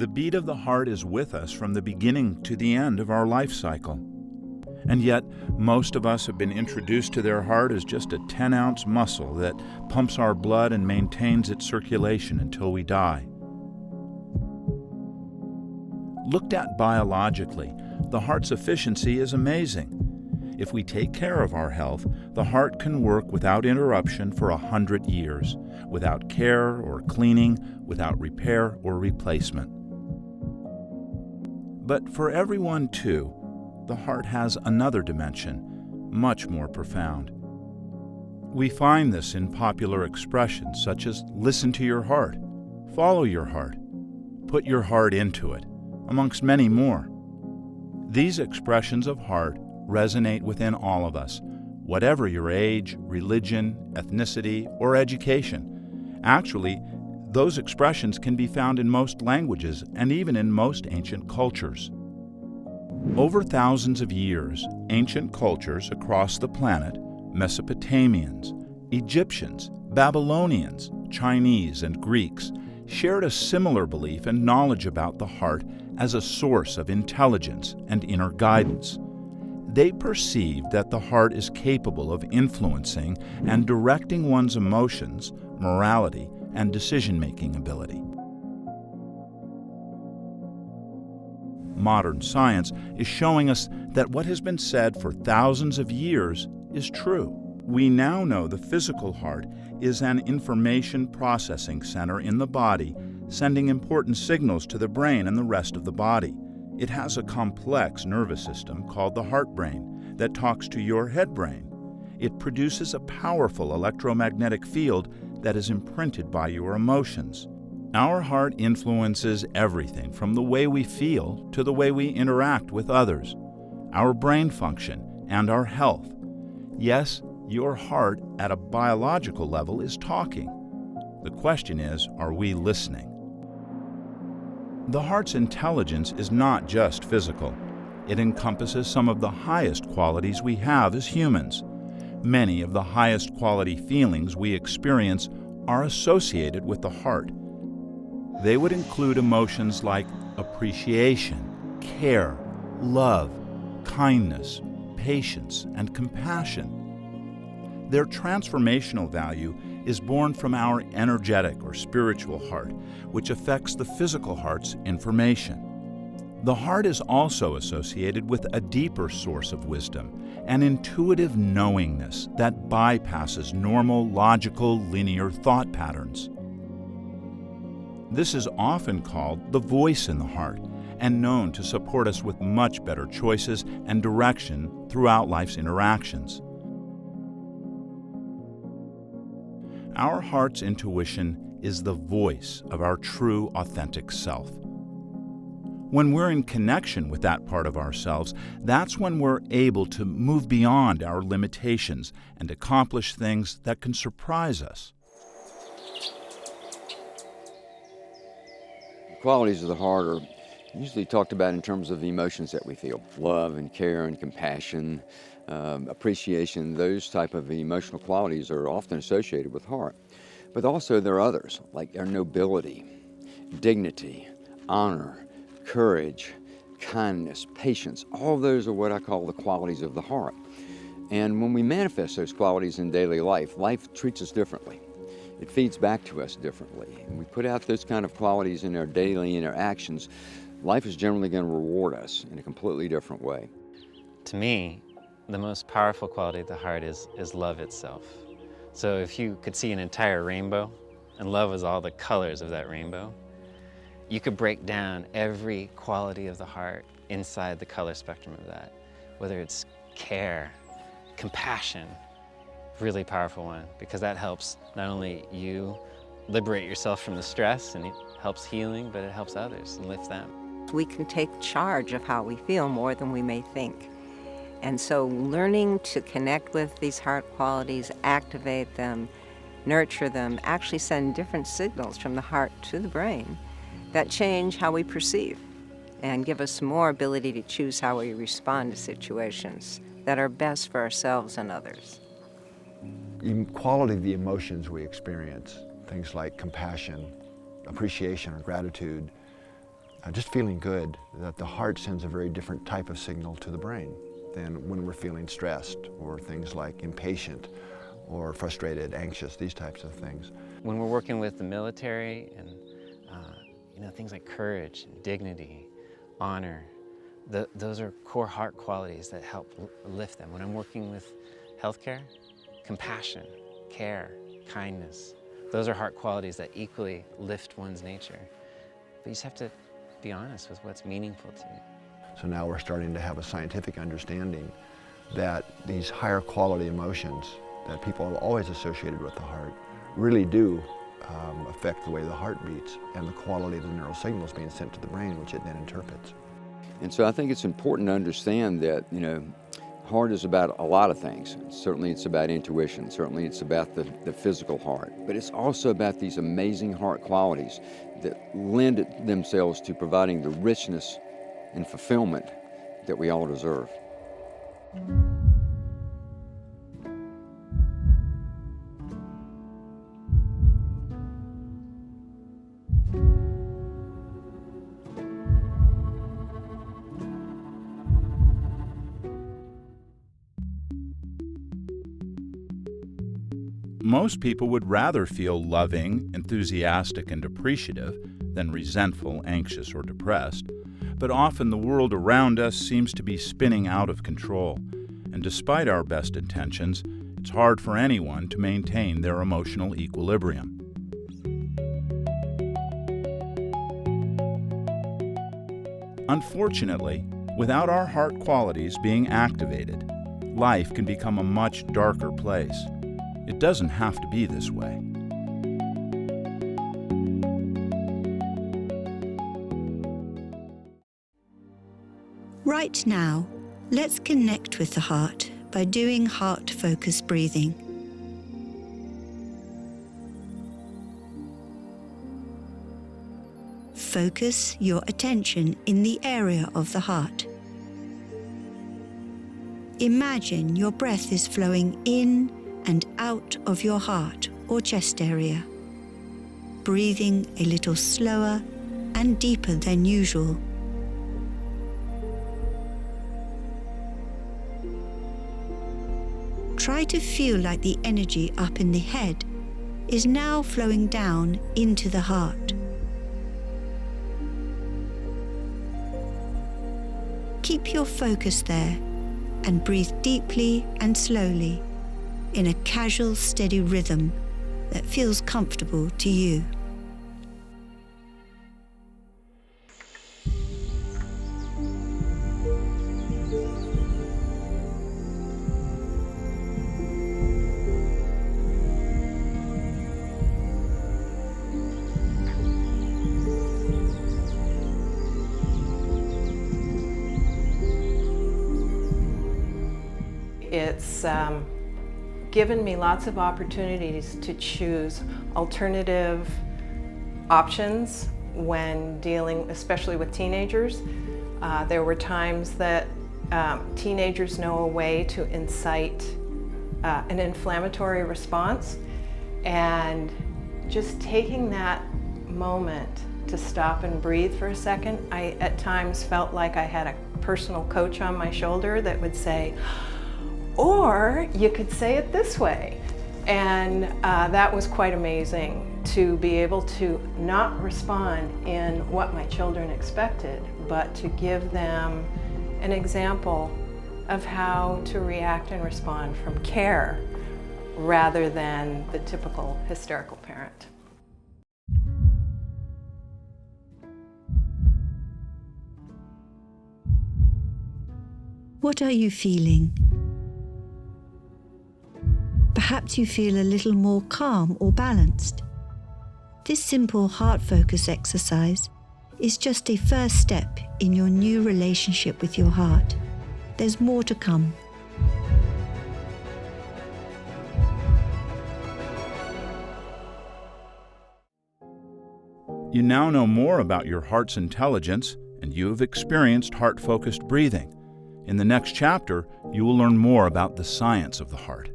The beat of the heart is with us from the beginning to the end of our life cycle. And yet, most of us have been introduced to their heart as just a 10-ounce muscle that pumps our blood and maintains its circulation until we die. Looked at biologically, the heart's efficiency is amazing. If we take care of our health, the heart can work without interruption for 100 years, without care or cleaning, without repair or replacement. But for everyone, too, the heart has another dimension, much more profound. We find this in popular expressions such as listen to your heart, follow your heart, put your heart into it, amongst many more. These expressions of heart resonate within all of us, whatever your age, religion, ethnicity, or education. Actually, those expressions can be found in most languages and even in most ancient cultures. Over thousands of years, ancient cultures across the planet, Mesopotamians, Egyptians, Babylonians, Chinese, and Greeks, shared a similar belief and knowledge about the heart as a source of intelligence and inner guidance. They perceived that the heart is capable of influencing and directing one's emotions, morality, and decision-making ability. Modern science is showing us that what has been said for thousands of years is true. We now know the physical heart is an information processing center in the body, sending important signals to the brain and the rest of the body. It has a complex nervous system called the heart brain that talks to your head brain. It produces a powerful electromagnetic field that is imprinted by your emotions. Our heart influences everything from the way we feel to the way we interact with others, our brain function, and our health. Yes, your heart at a biological level is talking. The question is, are we listening? The heart's intelligence is not just physical. It encompasses some of the highest qualities we have as humans. Many of the highest quality feelings we experience are associated with the heart. They would include emotions like appreciation, care, love, kindness, patience, and compassion. Their transformational value is born from our energetic or spiritual heart, which affects the physical heart's information. The heart is also associated with a deeper source of wisdom, an intuitive knowingness that bypasses normal, logical, linear thought patterns. This is often called the voice in the heart, and known to support us with much better choices and direction throughout life's interactions. Our heart's intuition is the voice of our true, authentic self. When we're in connection with that part of ourselves, that's when we're able to move beyond our limitations and accomplish things that can surprise us. Qualities of the heart are usually talked about in terms of the emotions that we feel. Love and care and compassion, appreciation, those type of emotional qualities are often associated with heart. But also there are others, like our nobility, dignity, honor, courage, kindness, patience. All of those are what I call the qualities of the heart. And when we manifest those qualities in daily life, life treats us differently. It feeds back to us differently. And we put out those kind of qualities in our daily interactions, life is generally going to reward us in a completely different way. To me, the most powerful quality of the heart is love itself. So if you could see an entire rainbow, and love is all the colors of that rainbow, you could break down every quality of the heart inside the color spectrum of that, whether it's care, compassion, really powerful one, because that helps not only you liberate yourself from the stress, and it helps healing, but it helps others and lift them. We can take charge of how we feel more than we may think. And so learning to connect with these heart qualities, activate them, nurture them, actually send different signals from the heart to the brain that change how we perceive and give us more ability to choose how we respond to situations that are best for ourselves and others. Quality of the emotions we experience, things like compassion, appreciation, or gratitude, just feeling good, that the heart sends a very different type of signal to the brain than when we're feeling stressed or things like impatient or frustrated, anxious, these types of things. When we're working with the military and things like courage, dignity, honor, those are core heart qualities that help lift them. When I'm working with healthcare, compassion, care, kindness, those are heart qualities that equally lift one's nature. But you just have to be honest with what's meaningful to you. So now we're starting to have a scientific understanding that these higher quality emotions that people have always associated with the heart really do affect the way the heart beats and the quality of the neural signals being sent to the brain, which it then interprets. And so I think it's important to understand that, heart is about a lot of things. Certainly it's about intuition, certainly it's about the physical heart, but it's also about these amazing heart qualities that lend themselves to providing the richness and fulfillment that we all deserve. Most people would rather feel loving, enthusiastic, and appreciative than resentful, anxious, or depressed. But often the world around us seems to be spinning out of control, and despite our best intentions, it's hard for anyone to maintain their emotional equilibrium. Unfortunately, without our heart qualities being activated, life can become a much darker place. It doesn't have to be this way. Right now, let's connect with the heart by doing heart-focused breathing. Focus your attention in the area of the heart. Imagine your breath is flowing in and out of your heart or chest area, breathing a little slower and deeper than usual. Try to feel like the energy up in the head is now flowing down into the heart. Keep your focus there and breathe deeply and slowly in a casual, steady rhythm that feels comfortable to you. It's given me lots of opportunities to choose alternative options when dealing, especially with teenagers. There were times that teenagers know a way to incite an inflammatory response, and just taking that moment to stop and breathe for a second, I at times felt like I had a personal coach on my shoulder that would say, or you could say it this way. And that was quite amazing to be able to not respond in what my children expected, but to give them an example of how to react and respond from care rather than the typical hysterical parent. What are you feeling? Perhaps you feel a little more calm or balanced. This simple heart focus exercise is just a first step in your new relationship with your heart. There's more to come. You now know more about your heart's intelligence, and you have experienced heart-focused breathing. In the next chapter, you will learn more about the science of the heart.